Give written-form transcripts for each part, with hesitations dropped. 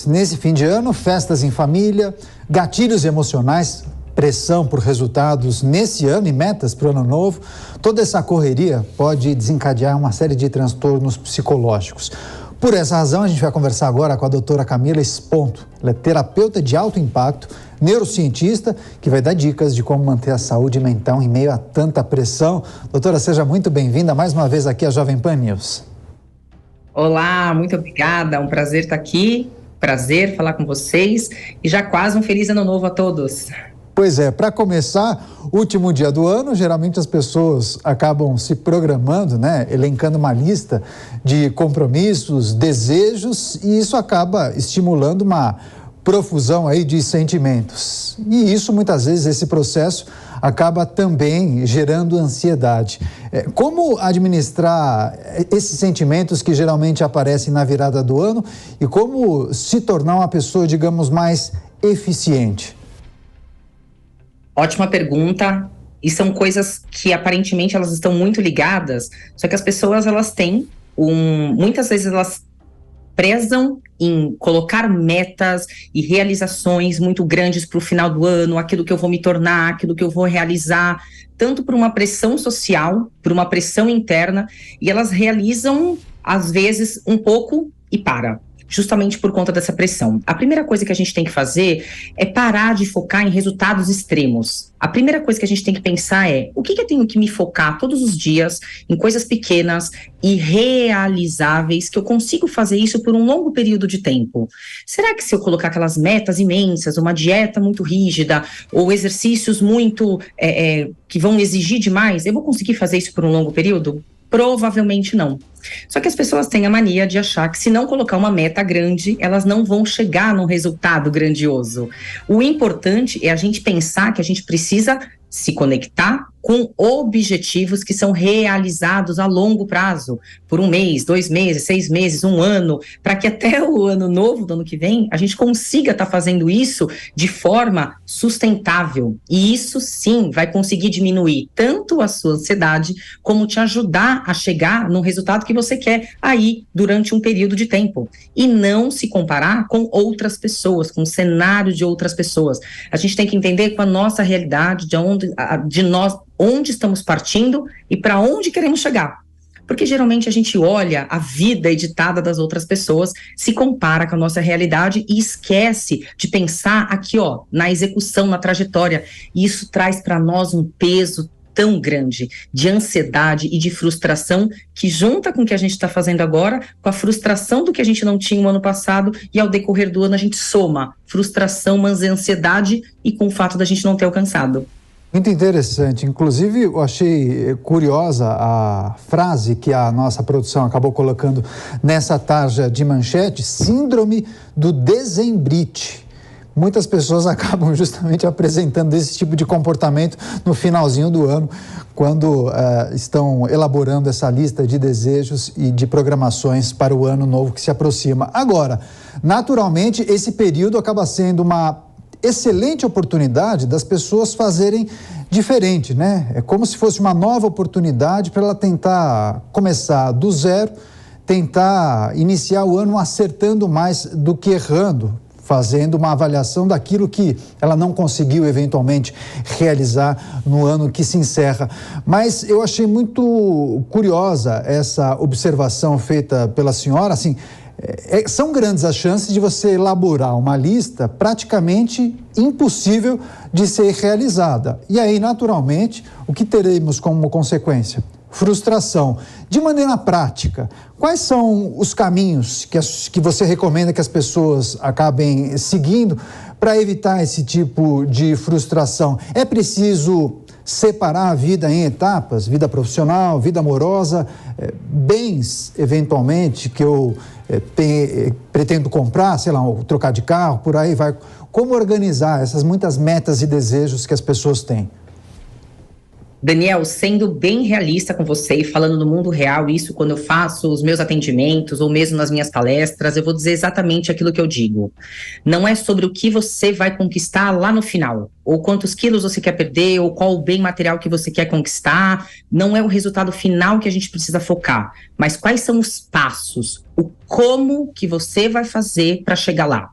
Nesse fim de ano, festas em família, gatilhos emocionais, pressão por resultados nesse ano e metas para o ano novo, toda essa correria pode desencadear uma série de transtornos psicológicos. Por essa razão, a gente vai conversar agora com a doutora Camila Esponto. Ela é terapeuta de alto impacto, neurocientista, que vai dar dicas de como manter a saúde mental em meio a tanta pressão. Doutora, seja muito bem-vinda mais uma vez aqui à Jovem Pan News. Olá, muito obrigada, um prazer estar aqui, prazer falar com vocês e já quase um feliz ano novo a todos. Pois é, para começar, último dia do ano, geralmente as pessoas acabam se programando, né? Elencando uma lista de compromissos, desejos, e isso acaba estimulando uma profusão aí de sentimentos. E isso, muitas vezes, esse processo acaba também gerando ansiedade. Como administrar esses sentimentos que geralmente aparecem na virada do ano e como se tornar uma pessoa, digamos, mais eficiente? Ótima pergunta, e são coisas que aparentemente elas estão muito ligadas, só que as pessoas elas têm muitas vezes elas prezam em colocar metas e realizações muito grandes para o final do ano, aquilo que eu vou me tornar, aquilo que eu vou realizar, tanto por uma pressão social, por uma pressão interna, e elas realizam às vezes um pouco e para. Justamente por conta dessa pressão. A primeira coisa que a gente tem que fazer é parar de focar em resultados extremos. A primeira coisa que a gente tem que pensar é, o que eu tenho que me focar todos os dias em coisas pequenas e realizáveis, que eu consigo fazer isso por um longo período de tempo? Será que se eu colocar aquelas metas imensas, uma dieta muito rígida, ou exercícios muito que vão exigir demais, eu vou conseguir fazer isso por um longo período? Provavelmente não. Só que as pessoas têm a mania de achar que se não colocar uma meta grande, elas não vão chegar num resultado grandioso. O importante é a gente pensar que a gente precisa se conectar com objetivos que são realizados a longo prazo, por 1 mês, 2 meses, 6 meses, 1 ano, para que até o ano novo do ano que vem, a gente consiga estar fazendo isso de forma sustentável. E isso sim vai conseguir diminuir tanto a sua ansiedade, como te ajudar a chegar no resultado que você quer aí durante um período de tempo. E não se comparar com outras pessoas, com o cenário de outras pessoas. A gente tem que entender com a nossa realidade, onde estamos partindo e para onde queremos chegar. Porque geralmente a gente olha a vida editada das outras pessoas, se compara com a nossa realidade e esquece de pensar aqui, na execução, na trajetória. E isso traz para nós um peso tão grande de ansiedade e de frustração que junta com o que a gente está fazendo agora, com a frustração do que a gente não tinha no ano passado, e ao decorrer do ano a gente soma frustração, mas ansiedade e com o fato da gente não ter alcançado. Muito interessante. Inclusive, eu achei curiosa a frase que a nossa produção acabou colocando nessa tarja de manchete: síndrome do dezembrite. Muitas pessoas acabam justamente apresentando esse tipo de comportamento no finalzinho do ano, quando estão elaborando essa lista de desejos e de programações para o ano novo que se aproxima. Agora, naturalmente, esse período acaba sendo uma excelente oportunidade das pessoas fazerem diferente, né? É como se fosse uma nova oportunidade para ela tentar começar do zero, tentar iniciar o ano acertando mais do que errando, fazendo uma avaliação daquilo que ela não conseguiu eventualmente realizar no ano que se encerra. Mas eu achei muito curiosa essa observação feita pela senhora, assim, são grandes as chances de você elaborar uma lista praticamente impossível de ser realizada. E aí, naturalmente, o que teremos como consequência? Frustração. De maneira prática, quais são os caminhos que você recomenda que as pessoas acabem seguindo para evitar esse tipo de frustração? É preciso separar a vida em etapas, vida profissional, vida amorosa, bens, eventualmente, que eu pretendo comprar, sei lá, trocar de carro, por aí vai. Como organizar essas muitas metas e desejos que as pessoas têm? Daniel, sendo bem realista com você e falando no mundo real, isso quando eu faço os meus atendimentos ou mesmo nas minhas palestras, eu vou dizer exatamente aquilo que eu digo. Não é sobre o que você vai conquistar lá no final, ou quantos quilos você quer perder, ou qual o bem material que você quer conquistar. Não é o resultado final que a gente precisa focar, mas quais são os passos, o como que você vai fazer para chegar lá.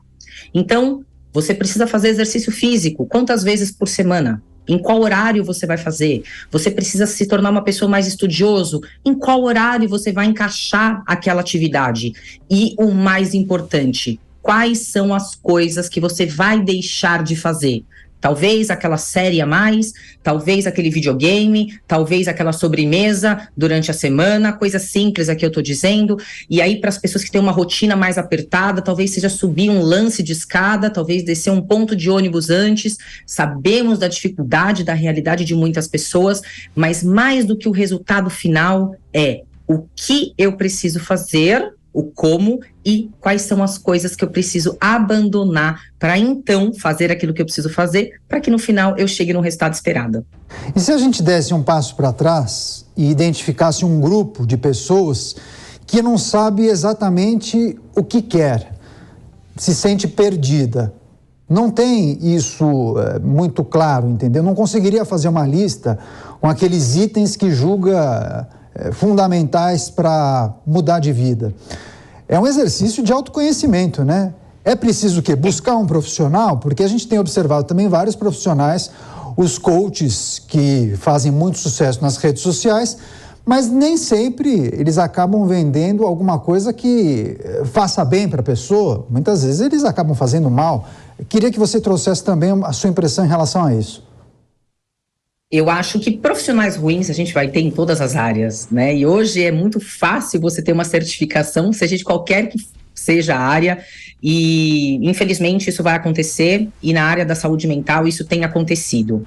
Então, você precisa fazer exercício físico. Quantas vezes por semana? Em qual horário você vai fazer? Você precisa se tornar uma pessoa mais estudioso? Em qual horário você vai encaixar aquela atividade? E o mais importante, quais são as coisas que você vai deixar de fazer? Talvez aquela série a mais, talvez aquele videogame, talvez aquela sobremesa durante a semana, coisa simples aqui eu estou dizendo. E aí, para as pessoas que têm uma rotina mais apertada, talvez seja subir um lance de escada, talvez descer um ponto de ônibus antes. Sabemos da dificuldade, da realidade de muitas pessoas, mas mais do que o resultado final é o que eu preciso fazer, o como e quais são as coisas que eu preciso abandonar para então fazer aquilo que eu preciso fazer, para que no final eu chegue no resultado esperado. E se a gente desse um passo para trás e identificasse um grupo de pessoas que não sabe exatamente o que quer, se sente perdida, não tem isso muito claro, entendeu? Não conseguiria fazer uma lista com aqueles itens que julga fundamentais para mudar de vida. É um exercício de autoconhecimento, né? É preciso o quê? Buscar um profissional, porque a gente tem observado também vários profissionais, os coaches que fazem muito sucesso nas redes sociais, mas nem sempre eles acabam vendendo alguma coisa que faça bem para a pessoa. Muitas vezes eles acabam fazendo mal. Queria que você trouxesse também a sua impressão em relação a isso. Eu acho que profissionais ruins a gente vai ter em todas as áreas, né? E hoje é muito fácil você ter uma certificação, seja de qualquer que seja a área, e infelizmente isso vai acontecer, e na área da saúde mental isso tem acontecido.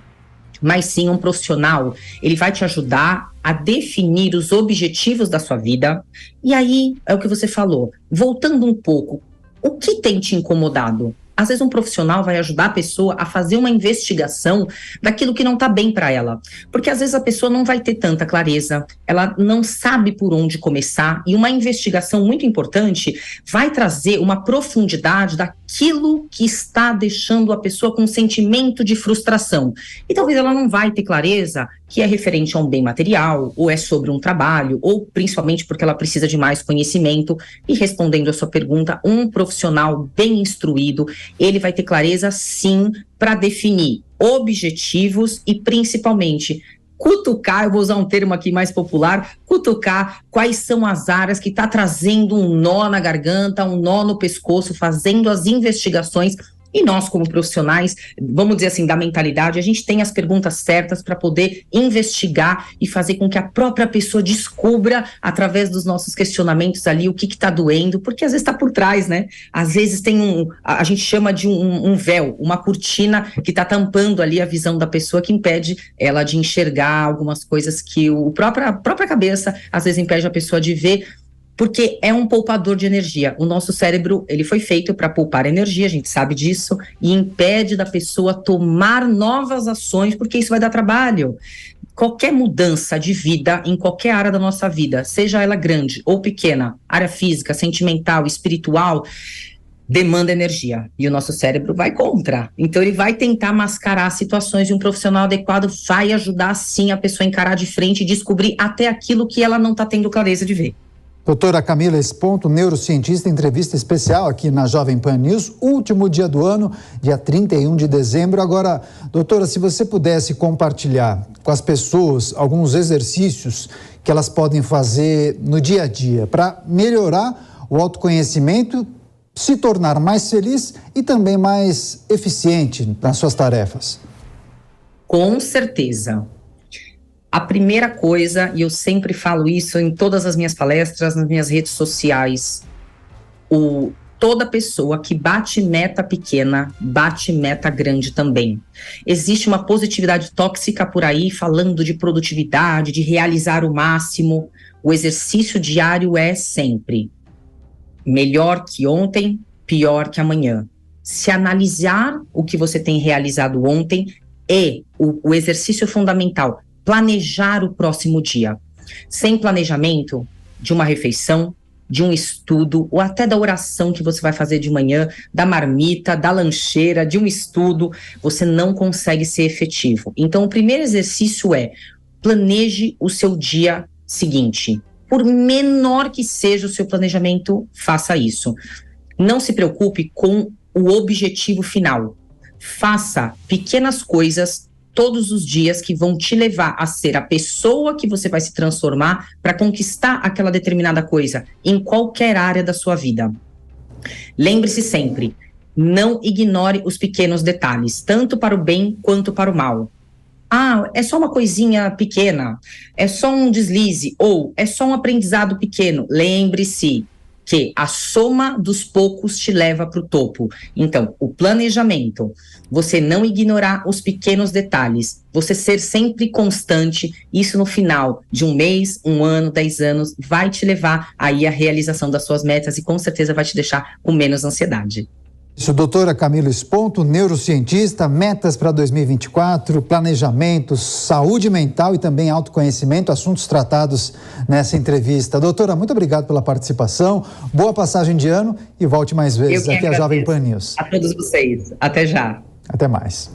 Mas sim, um profissional, ele vai te ajudar a definir os objetivos da sua vida. E aí, é o que você falou, voltando um pouco, o que tem te incomodado? Às vezes um profissional vai ajudar a pessoa a fazer uma investigação daquilo que não está bem para ela. Porque às vezes a pessoa não vai ter tanta clareza, ela não sabe por onde começar, e uma investigação muito importante vai trazer uma profundidade daquilo que está deixando a pessoa com um sentimento de frustração. E talvez ela não vai ter clareza que é referente a um bem material, ou é sobre um trabalho, ou principalmente porque ela precisa de mais conhecimento. E respondendo a sua pergunta, um profissional bem instruído, ele vai ter clareza, sim, para definir objetivos e, principalmente, cutucar, eu vou usar um termo aqui mais popular, cutucar quais são as áreas que está trazendo um nó na garganta, um nó no pescoço, fazendo as investigações. E nós, como profissionais, vamos dizer assim, da mentalidade, a gente tem as perguntas certas para poder investigar e fazer com que a própria pessoa descubra, através dos nossos questionamentos ali, o que está doendo, porque às vezes está por trás, né? Às vezes tem a gente chama de um véu, uma cortina que está tampando ali a visão da pessoa, que impede ela de enxergar algumas coisas que a própria cabeça, às vezes, impede a pessoa de ver. Porque é um poupador de energia. O nosso cérebro, ele foi feito para poupar energia, a gente sabe disso, e impede da pessoa tomar novas ações, porque isso vai dar trabalho. Qualquer mudança de vida, em qualquer área da nossa vida, seja ela grande ou pequena, área física, sentimental, espiritual, demanda energia. E o nosso cérebro vai contra. Então, ele vai tentar mascarar situações, e um profissional adequado vai ajudar, sim, a pessoa a encarar de frente e descobrir até aquilo que ela não está tendo clareza de ver. Doutora Camila Esponto, neurocientista, entrevista especial aqui na Jovem Pan News, último dia do ano, dia 31 de dezembro. Agora, doutora, se você pudesse compartilhar com as pessoas alguns exercícios que elas podem fazer no dia a dia para melhorar o autoconhecimento, se tornar mais feliz e também mais eficiente nas suas tarefas. Com certeza. A primeira coisa, e eu sempre falo isso em todas as minhas palestras, nas minhas redes sociais, toda pessoa que bate meta pequena, bate meta grande também. Existe uma positividade tóxica por aí, falando de produtividade, de realizar o máximo. O exercício diário é sempre melhor que ontem, pior que amanhã. Se analisar o que você tem realizado ontem é o exercício fundamental. planejar o próximo dia. Sem planejamento de uma refeição, de um estudo, ou até da oração que você vai fazer de manhã, da marmita, da lancheira, de um estudo, você não consegue ser efetivo. Então, o primeiro exercício é: planeje o seu dia seguinte. Por menor que seja o seu planejamento, faça isso. Não se preocupe com o objetivo final. Faça pequenas coisas todos os dias que vão te levar a ser a pessoa que você vai se transformar para conquistar aquela determinada coisa em qualquer área da sua vida. Lembre-se sempre, não ignore os pequenos detalhes, tanto para o bem quanto para o mal. Ah, é só uma coisinha pequena, é só um deslize, ou é só um aprendizado pequeno. Lembre-se que a soma dos poucos te leva para o topo. Então, o planejamento, você não ignorar os pequenos detalhes, você ser sempre constante, isso no final de um mês, um ano, 10 anos, vai te levar aí à realização das suas metas e com certeza vai te deixar com menos ansiedade. Isso, doutora Camila Esponto, neurocientista, metas para 2024, planejamento, saúde mental e também autoconhecimento, assuntos tratados nessa entrevista. Doutora, muito obrigado pela participação, boa passagem de ano e volte mais vezes aqui à Jovem Pan News. A todos vocês, até já. Até mais.